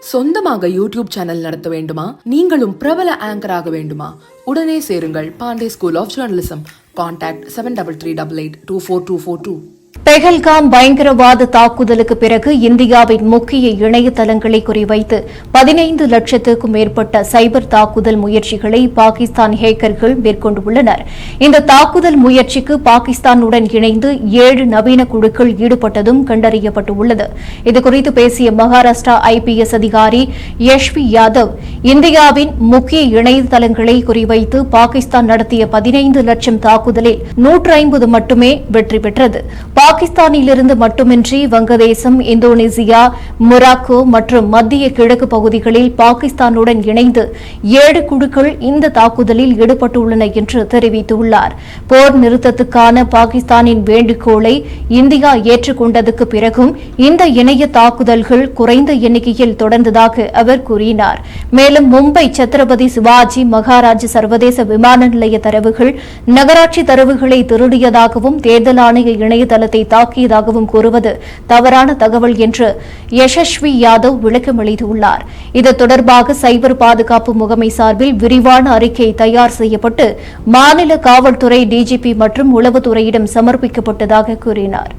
சொந்தமாக YouTube channel நடத்த வேண்டுமா? நீங்களும் பிரபல ஆங்கர் ஆக வேண்டுமா? உடனே சேருங்கள் Pandey school of journalism. Contact 7338824242. Pahalgam பயங்கரவாத தாக்குதலுக்கு பிறகு இந்தியாவின் முக்கிய இணையதளங்களை குறிவைத்து 15 லட்சத்துக்கும் மேற்பட்ட சைபர் தாக்குதல் முயற்சிகளை பாகிஸ்தான் ஹேக்கர்கள் மேற்கொண்டுள்ளனர். இந்த தாக்குதல் முயற்சிக்கு பாகிஸ்தானுடன் இணைந்து 7 நவீன குழுக்கள் ஈடுபட்டதும் கண்டறியப்பட்டுள்ளது. இதுகுறித்து பேசிய மகாராஷ்டிரா IPS அதிகாரி யஷ்வி யாதவ், இந்தியாவின் முக்கிய இணையதளங்களை குறிவைத்து பாகிஸ்தான் நடத்திய 15 லட்சம் தாக்குதலில் 150 மட்டுமே வெற்றி பெற்றது. பாகிஸ்தானிலிருந்து மட்டுமின்றி வங்கதேசம், இந்தோனேசியா, மொராக்கோ மற்றும் மத்திய கிழக்கு பகுதிகளில் பாகிஸ்தானுடன் இணைந்து 7 குழுக்கள் இந்த தாக்குதலில் ஈடுபட்டுள்ளன என்று தெரிவித்துள்ளார். போர் நிறுத்தத்துக்கான பாகிஸ்தானின் வேண்டுகோளை இந்தியா ஏற்றுக்கொண்டதுக்கு பிறகும் இந்த இணைய தாக்குதல்கள் குறைந்த எண்ணிக்கையில் தொடர்ந்ததாக அவர் கூறினார். மேலும் மும்பை சத்ரபதி சிவாஜி மகாராஜ் சர்வதேச விமான நிலைய தரவுகள், நகராட்சி தரவுகளை திருடியதாகவும் தேர்தல் ஆணைய இணையதளத்தை தாக்கியதாகவும் கூறுவது தவறான தகவல் என்று யசஸ்வி யாதவ் விளக்கமளித்துள்ளார். இது தொடர்பாக சைபர் பாதுகாப்பு முகமை சார்பில் விரிவான அறிக்கை தயார் செய்யப்பட்டு மாநில காவல்துறை, DGP மற்றும் உளவுத்துறையிடம் சமர்ப்பிக்கப்பட்டதாக கூறினார்.